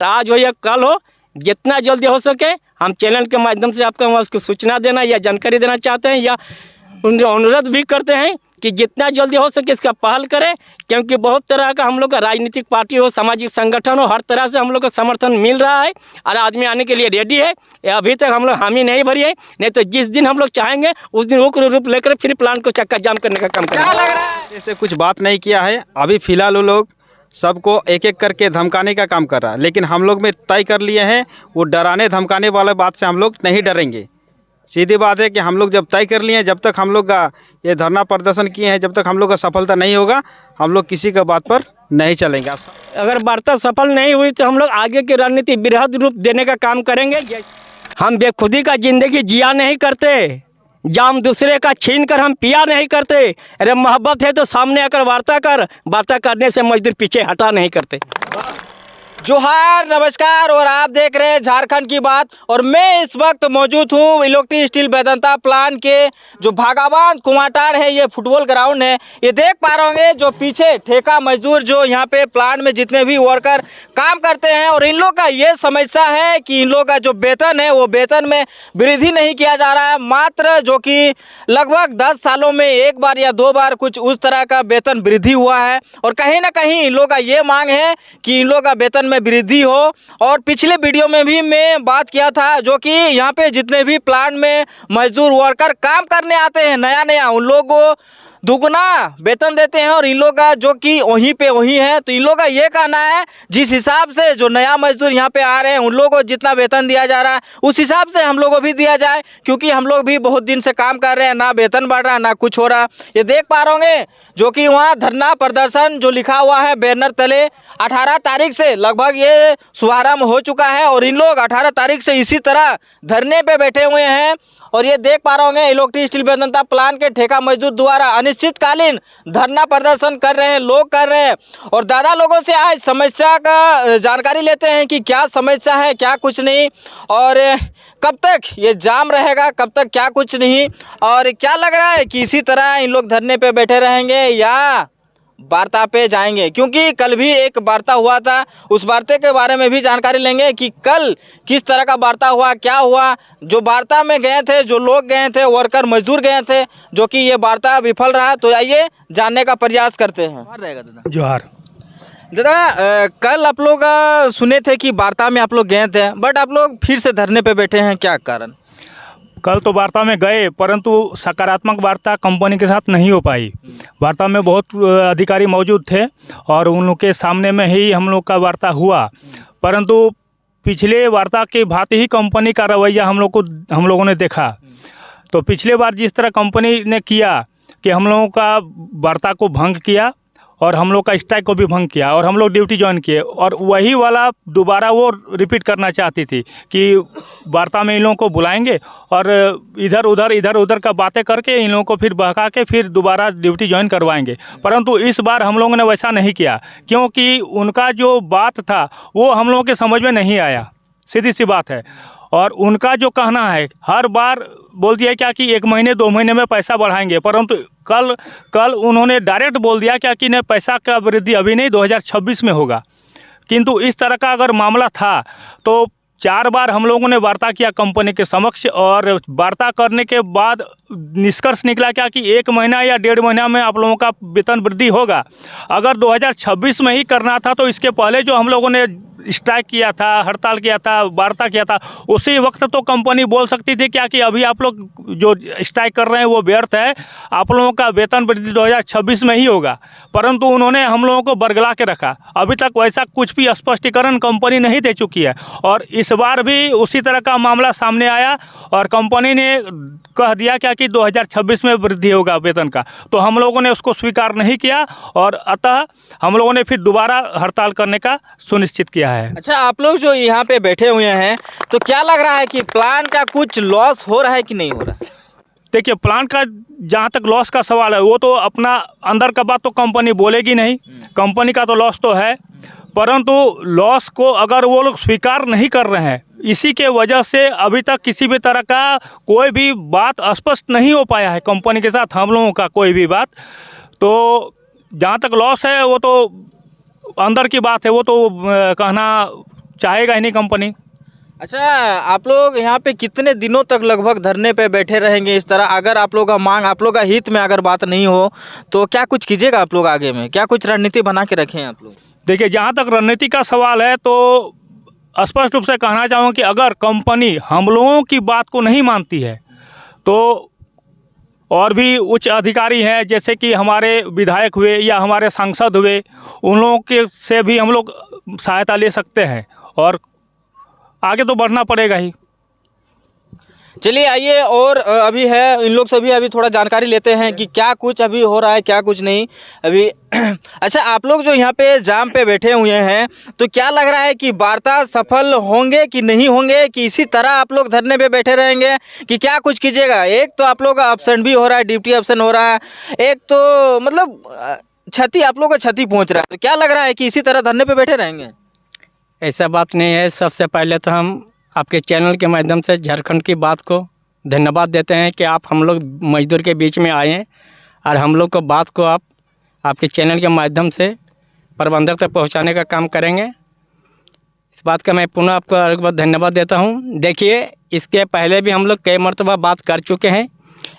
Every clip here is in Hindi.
आज हो या कल हो, जितना जल्दी हो सके हम चैनल के माध्यम से आपको उसको सूचना देना या जानकारी देना चाहते हैं, या अनुरोध भी करते हैं कि जितना जल्दी हो सके इसका पहल करें, क्योंकि बहुत तरह का हम लोग का राजनीतिक पार्टी हो, सामाजिक संगठन हो, हर तरह से हम लोग का समर्थन मिल रहा है और आदमी आने के लिए रेडी है। अभी तक हम लोग हामी नहीं भरी है, नहीं तो जिस दिन हम लोग चाहेंगे उस दिन उग्र रूप लेकर फिर प्लान को चक्का जाम करने का काम करेंगे। ऐसे कुछ बात नहीं किया है, अभी फिलहाल वो लोग सबको एक एक करके धमकाने का काम कर रहा है, लेकिन हम लोग में तय कर लिए हैं वो डराने धमकाने वाले बात से हम लोग नहीं डरेंगे। सीधी बात है कि हम लोग जब तय कर लिए हैं, जब तक हम लोग का ये धरना प्रदर्शन किए हैं, जब तक हम लोग का सफलता नहीं होगा हम लोग किसी का बात पर नहीं चलेंगे। अगर वार्ता सफल नहीं हुई तो हम लोग आगे की रणनीति बृहद रूप देने का काम करेंगे। हम बेखुदी का जिंदगी जिया नहीं करते, जाम दूसरे का छीन कर हम पिया नहीं करते। अरे मोहब्बत है तो सामने आकर वार्ता कर, वार्ता करने से मजदूर पीछे हटा नहीं करते। जोहार, नमस्कार, और आप देख रहे हैं झारखंड की बात। और मैं इस वक्त मौजूद हूँ इलेक्ट्रिक स्टील वेदांता प्लांट के जो भागाबांध कुमाटार है, ये फुटबॉल ग्राउंड है। ये देख पा रहे होंगे जो पीछे ठेका मजदूर जो यहाँ पे प्लांट में जितने भी वर्कर काम करते हैं, और इन लोग का ये समस्या है कि इन लोग का जो वेतन है वो वेतन में वृद्धि नहीं किया जा रहा है। मात्र जो कि लगभग 10 सालों में एक बार या 2 बार कुछ उस तरह का वेतन वृद्धि हुआ है। और कहीं ना कहीं इन लोग का ये मांग है कि इन लोग का वेतन में वृद्धि हो। और पिछले वीडियो में भी मैं बात किया था जो कि यहाँ पे जितने भी प्लांट में मजदूर वर्कर काम करने आते हैं नया उन लोगों को दुगना वेतन देते हैं, और इन लोग का जो कि वहीं पे वहीं है। तो इन लोग का ये कहना है जिस हिसाब से जो नया मजदूर यहाँ पे आ रहे हैं उन लोगों को जितना वेतन दिया जा रहा है उस हिसाब से हम लोगों को भी दिया जाए, क्योंकि हम लोग भी बहुत दिन से काम कर रहे हैं, ना वेतन बढ़ रहा है ना कुछ हो रहा। ये देख पा रहे होंगे जो कि वहाँ धरना प्रदर्शन जो लिखा हुआ है बैनर तले 18 तारीख से लगभग ये शुभारंभ हो चुका है, और इन लोग 18 तारीख से इसी तरह धरने पे बैठे हुए हैं। और ये देख पा रहे होंगे इलेक्ट्रिक स्टील वेदांता प्लांट के ठेका मजदूर द्वारा अनिश्चितकालीन धरना प्रदर्शन कर रहे हैं, लोग कर रहे हैं। और दादा लोगों से आज समस्या का जानकारी लेते हैं कि क्या समस्या है, क्या कुछ नहीं, और कब तक ये जाम रहेगा, कब तक क्या कुछ नहीं, और क्या लग रहा है कि इसी तरह इन लोग धरने पे बैठे रहेंगे या वार्ता पे जाएंगे। क्योंकि कल भी एक वार्ता हुआ था, उस वार्ता के बारे में भी जानकारी लेंगे कि कल किस तरह का वार्ता हुआ, क्या हुआ। जो वार्ता में गए थे, जो लोग गए थे, वर्कर मजदूर गए थे, जो कि ये वार्ता विफल रहा। तो आइए जानने का प्रयास करते हैं। जोहार दादा, कल आप लोग सुने थे कि वार्ता में आप लोग गए थे, बट आप लोग फिर से धरने पे बैठे हैं, क्या कारण? कल तो वार्ता में गए परंतु सकारात्मक वार्ता कंपनी के साथ नहीं हो पाई। वार्ता में बहुत अधिकारी मौजूद थे और उन लोग के सामने में ही हम लोग का वार्ता हुआ, परंतु पिछले वार्ता के भांति ही कंपनी का रवैया हम लोगों ने देखा। तो पिछले बार जिस तरह कंपनी ने किया कि हम लोगों का वार्ता को भंग किया और हम लोग का स्ट्राइक को भी भंग किया और हम लोग ड्यूटी ज्वाइन किए, और वही वाला दोबारा वो रिपीट करना चाहती थी कि वार्ता में इन लोगों को बुलाएंगे और इधर उधर का बातें करके इन लोगों को फिर बहका के फिर दोबारा ड्यूटी ज्वाइन करवाएंगे। परंतु इस बार हम लोगों ने वैसा नहीं किया, क्योंकि उनका जो बात था वो हम लोगों के समझ में नहीं आया, सीधी सी बात है। और उनका जो कहना है हर बार बोल दिया क्या कि 1 महीने 2 महीने में पैसा बढ़ाएंगे, परंतु कल उन्होंने डायरेक्ट बोल दिया क्या कि नहीं, पैसा का वृद्धि अभी नहीं 2026 में होगा। किंतु इस तरह का अगर मामला था तो 4 बार हम लोगों ने वार्ता किया कंपनी के समक्ष, और वार्ता करने के बाद निष्कर्ष निकला क्या कि 1 महीना या 1.5 महीना में आप लोगों का वेतन वृद्धि होगा। अगर 2026 में ही करना था तो इसके पहले जो हम लोगों ने स्ट्राइक किया था, हड़ताल किया था, वार्ता किया था, उसी वक्त तो कंपनी बोल सकती थी क्या कि अभी आप लोग जो स्ट्राइक कर रहे हैं वो व्यर्थ है, आप लोगों का वेतन वृद्धि 2026 में ही होगा। परंतु उन्होंने हम लोगों को बरगला के रखा। अभी तक वैसा कुछ भी स्पष्टीकरण कंपनी नहीं दे चुकी है, और इस बार भी उसी तरह का मामला सामने आया और कंपनी ने कह दिया क्या कि 2026 में वृद्धि होगा वेतन का। तो हम लोगों ने उसको स्वीकार नहीं किया और अतः हम लोगों ने फिर दोबारा हड़ताल करने का सुनिश्चित किया है। अच्छा, आप लोग जो यहाँ पे बैठे हुए हैं तो क्या लग रहा है कि प्लांट का कुछ लॉस हो रहा है कि नहीं हो रहा है? देखिए, प्लांट का जहाँ तक लॉस का सवाल है वो तो अपना अंदर का बात तो कंपनी बोलेगी नहीं, कंपनी का तो लॉस तो है, परंतु लॉस को अगर वो लोग स्वीकार नहीं कर रहे हैं, इसी के वजह से अभी तक किसी भी तरह का कोई भी बात स्पष्ट नहीं हो पाया है कंपनी के साथ हम लोगों का कोई भी बात। तो जहाँ तक लॉस है वो तो अंदर की बात है, वो तो कहना चाहेगा ही नहीं कंपनी। अच्छा, आप लोग यहाँ पे कितने दिनों तक लगभग धरने पे बैठे रहेंगे इस तरह? अगर आप लोग का मांग, आप लोग का हित में अगर बात नहीं हो तो क्या कुछ कीजिएगा आप लोग आगे में? क्या कुछ रणनीति बना के रखे हैं आप लोग? देखिए, जहाँ तक रणनीति का सवाल है तो स्पष्ट रूप से कहना चाहूँगा कि अगर कंपनी हम लोगों की बात को नहीं मानती है तो और भी उच्च अधिकारी हैं, जैसे कि हमारे विधायक हुए या हमारे सांसद हुए, उन लोगों के से भी हम लोग सहायता ले सकते हैं और आगे तो बढ़ना पड़ेगा ही। चलिए आइए, और अभी है इन लोग से भी अभी थोड़ा जानकारी लेते हैं कि क्या कुछ अभी हो रहा है, क्या कुछ नहीं अभी। अच्छा, आप लोग जो यहाँ पे जाम पे बैठे हुए हैं तो क्या लग रहा है कि वार्ता सफल होंगे कि नहीं होंगे, कि इसी तरह आप लोग धरने पे बैठे रहेंगे, कि क्या कुछ कीजिएगा? एक तो आप लोग का एब्सेंट भी हो रहा है, ड्यूटी एब्सेंट हो रहा है, एक तो मतलब क्षति, आप लोग का क्षति पहुँच रहा है, तो क्या लग रहा है कि इसी तरह धरने पे बैठे रहेंगे? ऐसा बात नहीं है। सबसे पहले तो हम आपके चैनल के माध्यम से झारखंड की बात को धन्यवाद देते हैं कि आप हम लोग मजदूर के बीच में आए हैं और हम लोग को बात को आप आपके चैनल के माध्यम से प्रबंधक तक पहुंचाने का काम करेंगे। इस बात का मैं पुनः आपको एक बार धन्यवाद देता हूं। देखिए, इसके पहले भी हम लोग कई मरतबा बात कर चुके हैं,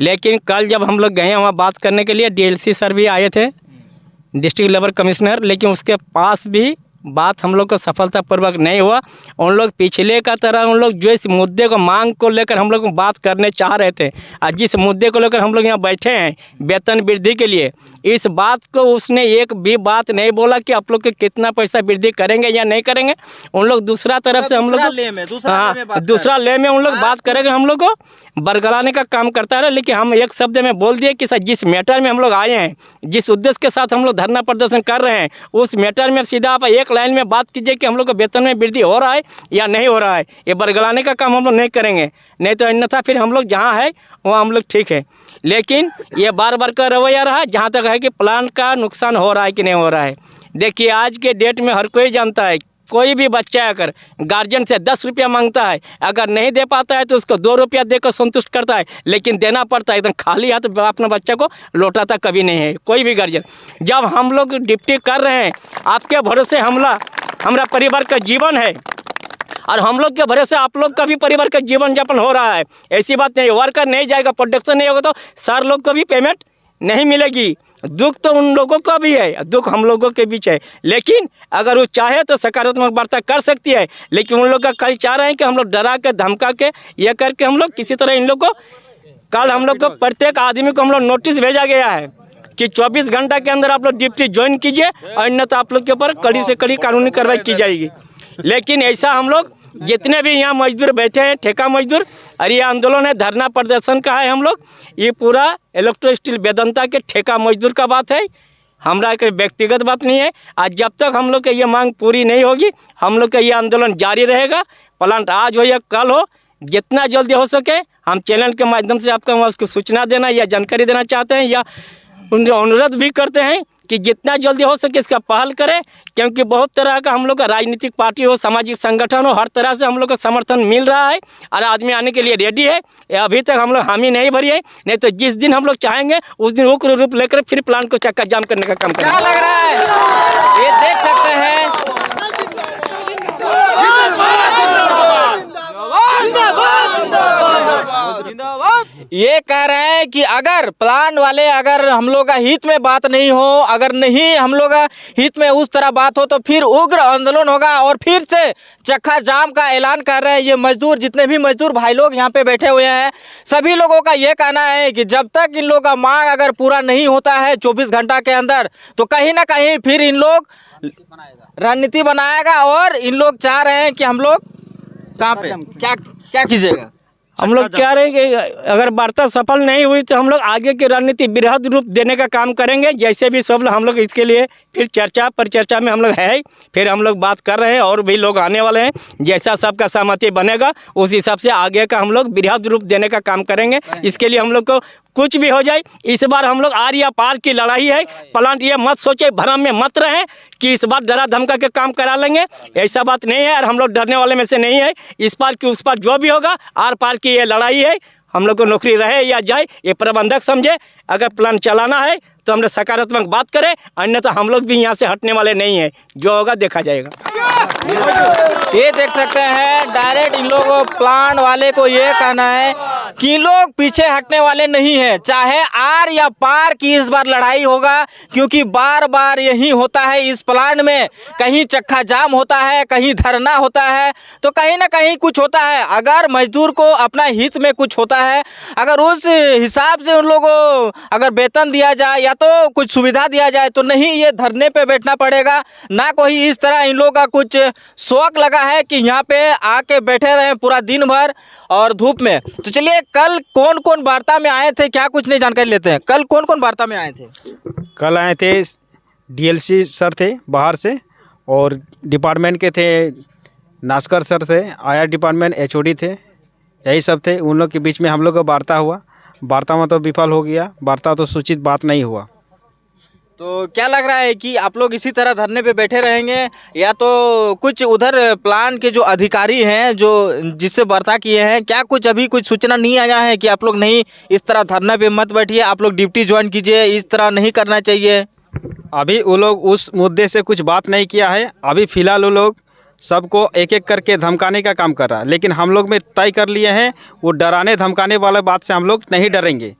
लेकिन कल जब हम लोग गए वहाँ बात करने के लिए डीएलसी सर भी आए थे, डिस्ट्रिक्ट लेबर कमिश्नर, लेकिन उसके पास भी बात हम लोग को सफलतापूर्वक नहीं हुआ। उन लोग पिछले का तरह उन लोग जो इस मुद्दे को मांग को लेकर हम लोग बात करने चाह रहे थे और जिस मुद्दे को लेकर हम लोग यहाँ बैठे हैं वेतन वृद्धि के लिए, इस बात को उसने एक भी बात नहीं बोला कि आप लोग के कितना पैसा वृद्धि करेंगे या नहीं करेंगे। उन लोग दूसरा तरफ से हम लोग दूसरा ले में उन लोग बात करेंगे, हम लोग को बरगलाने का काम करता रहे। लेकिन हम एक शब्द में बोल दिए कि सर जिस मैटर में हम लोग आए हैं, जिस उद्देश्य के साथ हम लोग धरना प्रदर्शन कर रहे हैं, उस मैटर में सीधा आप एक लाइन में बात कीजिए कि हम लोग का वेतन में वृद्धि हो रहा है या नहीं हो रहा है। ये बरगलाने का काम हम लोग नहीं करेंगे, नहीं तो अन्यथा फिर हम लोग जहाँ है वहाँ हम लोग ठीक है। लेकिन ये बार बार का रवैया रहा, जहाँ तक है कि प्लांट का नुकसान हो रहा है कि नहीं हो रहा है। देखिए, आज के डेट में हर कोई जानता है, कोई भी बच्चा अगर गार्जियन से 10 रुपया मांगता है, अगर नहीं दे पाता है तो उसको 2 रुपया देकर संतुष्ट करता है, लेकिन देना पड़ता है। एकदम खाली हाथ अपने बच्चे को लौटाता कभी नहीं है कोई भी गार्जियन। जब हम लोग ड्यूटी कर रहे हैं, आपके भरोसे हमारा परिवार का जीवन है और हम लोग के भरोसे आप लोग का भी परिवार का जीवन यापन हो रहा है। ऐसी बात नहीं, वर्कर नहीं जाएगा, प्रोडक्शन नहीं होगा तो सर लोग को भी पेमेंट नहीं मिलेगी। दुख तो उन लोगों का भी है, दुख हम लोगों के बीच है, लेकिन अगर वो चाहे तो सकारात्मक वार्ता कर सकती है। लेकिन उन लोग का कल चाह रहे हैं कि हम लोग डरा के धमका के ये करके हम लोग किसी तरह इन लोग को, कल हम लोग को प्रत्येक आदमी को हम लोग नोटिस भेजा गया है कि 24 घंटा के अंदर आप लोग ड्यूटी ज्वाइन कीजिए, अन्यथा आप लोग के ऊपर कड़ी से कड़ी कानूनी कार्रवाई की जाएगी। लेकिन ऐसा हम लोग जितने भी यहाँ मजदूर बैठे हैं, ठेका मजदूर, और ये आंदोलन है, धरना प्रदर्शन का है, हम लोग ये पूरा इलेक्ट्रो स्टील वेदांता के ठेका मजदूर का बात है, हमारा कोई व्यक्तिगत बात नहीं है। आज जब तक हम लोग की ये मांग पूरी नहीं होगी, हम लोग का ये आंदोलन जारी रहेगा। प्लांट आज हो या कल हो, जितना जल्दी हो सके हम चैनल के माध्यम से आपको उसको सूचना देना या जानकारी देना चाहते हैं, या उनसे अनुरोध भी करते हैं कि जितना जल्दी हो सके इसका पहल करें, क्योंकि बहुत तरह का हम लोग का राजनीतिक पार्टी हो, सामाजिक संगठन हो, हर तरह से हम लोग का समर्थन मिल रहा है और आदमी आने के लिए रेडी है। अभी तक हम लोग हामी नहीं भरी है, नहीं तो जिस दिन हम लोग चाहेंगे उस दिन उग्र रूप लेकर फिर प्लांट को चक्का जाम करने का काम करेंगे। क्या लग रहा है, ये देख सकते हैं। ये कह रहे हैं कि अगर प्लांट वाले, अगर हम लोग का हित में बात नहीं हो, अगर नहीं हम लोग का हित में उस तरह बात हो तो फिर उग्र आंदोलन होगा और फिर से चक्का जाम का ऐलान कर रहे हैं ये मजदूर। जितने भी मजदूर भाई लोग यहाँ पे बैठे हुए हैं, सभी लोगों का ये कहना है कि जब तक इन लोगों का मांग अगर पूरा नहीं होता है 24 घंटा के अंदर, तो कहीं ना कहीं फिर इन लोग रणनीति बनाएगा। और इन लोग चाह रहे हैं कि हम लोग कहाँ पे क्या कीजिएगा? हम लोग क्या रहे कि अगर वार्ता सफल नहीं हुई तो हम लोग आगे की रणनीति बृहद रूप देने का काम करेंगे। जैसे भी सब हम लोग इसके लिए फिर परिचर्चा में हम लोग है, फिर हम लोग बात कर रहे हैं और भी लोग आने वाले हैं। जैसा सबका सहमति बनेगा उस हिसाब से आगे का हम लोग बृहद रूप देने का काम करेंगे। इसके लिए हम लोग को कुछ भी हो जाए, इस बार हम लोग आर या पार की लड़ाई है। प्लांट ये मत सोचे, भ्रम में मत रहे कि इस बार डरा धमका के काम करा लेंगे, ऐसा बात नहीं है। और हम लोग डरने वाले में से नहीं है। इस पार की उस पार जो भी होगा, आर पार की ये लड़ाई है। हम लोग को नौकरी रहे या जाए ये प्रबंधक समझे। अगर प्लान चलाना है तो हम लोग सकारात्मक बात करें, अन्यथा हम लोग भी यहाँ से हटने वाले नहीं हैं। जो होगा देखा जाएगा। ये देख सकते हैं डायरेक्ट इन लोग प्लांट वाले को ये कहना है कि इन लोग पीछे हटने वाले नहीं है, चाहे आर या पार की इस बार लड़ाई होगा, क्योंकि बार बार यही होता है इस प्लांट में, कहीं चक्का जाम होता है, कहीं धरना होता है, तो कहीं ना कहीं कुछ होता है। अगर मजदूर को अपना हित में कुछ होता है, अगर उस हिसाब से उन लोगों को अगर वेतन दिया जाए या तो कुछ सुविधा दिया जाए तो नहीं ये धरने पे बैठना पड़ेगा। ना कोई इस तरह इन लोगों का कुछ शौक लगा है कि यहाँ पे आके बैठे रहे पूरा दिन भर और धूप में। तो चलिए कल कौन कौन वार्ता में आए थे, क्या कुछ नहीं जानकारी लेते हैं। कल कौन कौन वार्ता में आए थे? कल आए थे डीएलसी सर थे बाहर से, और डिपार्टमेंट के थे नास्कर सर थे, आईआर डिपार्टमेंट एचओडी थे, यही सब थे। उन लोग के बीच में हम लोग का वार्ता हुआ। वार्ता में तो विफल हो गया, वार्ता तो सूचित बात नहीं हुआ। तो क्या लग रहा है कि आप लोग इसी तरह धरने पे बैठे रहेंगे या तो कुछ उधर प्लान के जो अधिकारी हैं जो जिससे वार्ता किए हैं, क्या कुछ अभी कुछ सूचना नहीं आया है कि आप लोग नहीं इस तरह धरने पे मत बैठिए, आप लोग ड्यूटी ज्वाइन कीजिए, इस तरह नहीं करना चाहिए? अभी वो लोग उस मुद्दे से कुछ बात नहीं किया है। अभी फ़िलहाल वो लोग सबको एक एक करके धमकाने का काम कर रहा है, लेकिन हम लोग में तय कर लिए हैं वो डराने धमकाने वाले बात से हम लोग नहीं डरेंगे।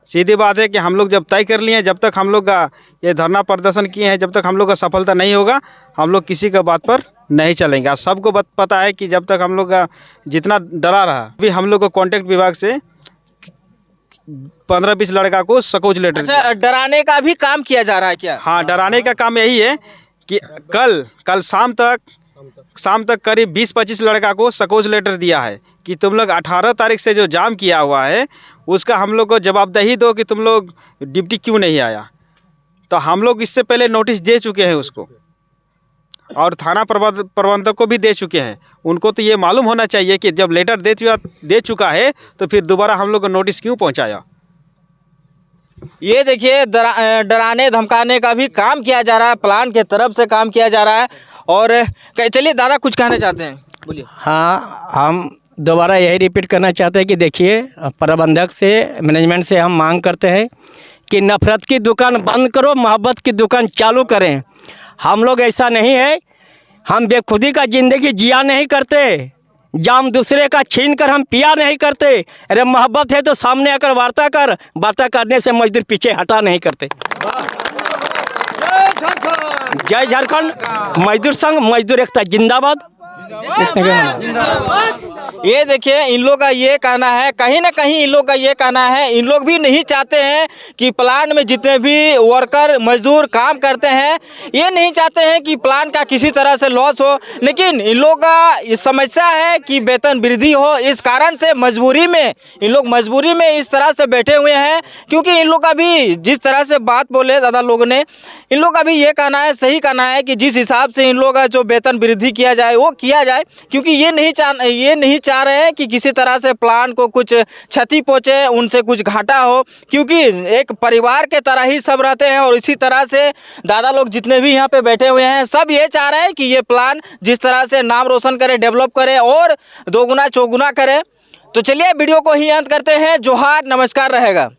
सीधी बात है कि हम लोग जब तय कर लिए हैं, जब तक हम लोग का ये धरना प्रदर्शन किए हैं, जब तक हम लोग का सफलता नहीं होगा हम लोग किसी का बात पर नहीं चलेंगे। और सबको पता है कि जब तक हम लोग का जितना डरा रहा, अभी हम लोग को कॉन्ट्रैक्ट विभाग से 15-20 लड़का को सकौज लेटर। अच्छा, डराने का भी काम किया जा रहा है क्या? हाँ, डराने का काम यही है कि कल शाम तक करीब 20-25 लड़का को सकौज लेटर दिया है कि तुम लोग 18 तारीख से जो जाम किया हुआ है उसका हम लोग को जवाबदेही दो कि तुम लोग ड्यूटी क्यों नहीं आया। तो हम लोग इससे पहले नोटिस दे चुके हैं उसको, और थाना प्रबंधक को भी दे चुके हैं। उनको तो ये मालूम होना चाहिए कि जब लेटर दे चुका है तो फिर दोबारा हम लोग को नोटिस क्यों पहुंचाया। ये देखिए डराने धमकाने का भी काम किया जा रहा है, प्लान के तरफ से काम किया जा रहा है। और चलिए दादा कुछ कहना चाहते हैं, बोलिए। हाँ, हम दोबारा यही रिपीट करना चाहते हैं कि देखिए प्रबंधक से, मैनेजमेंट से हम मांग करते हैं कि नफ़रत की दुकान बंद करो, मोहब्बत की दुकान चालू करें। हम लोग ऐसा नहीं है, हम बेखुदी का ज़िंदगी जिया नहीं करते, जाम दूसरे का छीन कर हम पिया नहीं करते। अरे मोहब्बत है तो सामने आकर वार्ता कर, वार्ता करने से मजदूर पीछे हटा नहीं करते। जय झारखंड, मजदूर संघ, मजदूर एकता जिंदाबाद। ये देखिए इन लोग का ये कहना है, कहीं ना कहीं इन लोग का ये कहना है, इन लोग भी नहीं चाहते हैं कि प्लांट में जितने भी वर्कर मजदूर काम करते हैं ये नहीं चाहते हैं कि प्लांट का किसी तरह से लॉस हो, लेकिन इन लोग का ये समस्या है कि वेतन वृद्धि हो। इस कारण से मजबूरी में इन लोग इस तरह से बैठे हुए हैं, क्योंकि इन लोग का भी जिस तरह से बात बोले दादा लोगों ने, इन लोग का भी ये कहना है, सही कहना है कि जिस हिसाब से इन लोग का जो वेतन वृद्धि किया जाए वो किया जाए, क्योंकि ये नहीं चाह रहे हैं कि किसी तरह से प्लांट को कुछ क्षति पहुंचे, उनसे कुछ घाटा हो, क्योंकि एक परिवार के तरह ही सब रहते हैं। और इसी तरह से दादा लोग जितने भी यहाँ पे बैठे हुए हैं सब ये चाह रहे हैं कि ये प्लांट जिस तरह से नाम रोशन करे, डेवलप करे और दोगुना चौगुना करे। तो चलिए वीडियो को ही अंत करते हैं। जोहार, नमस्कार रहेगा।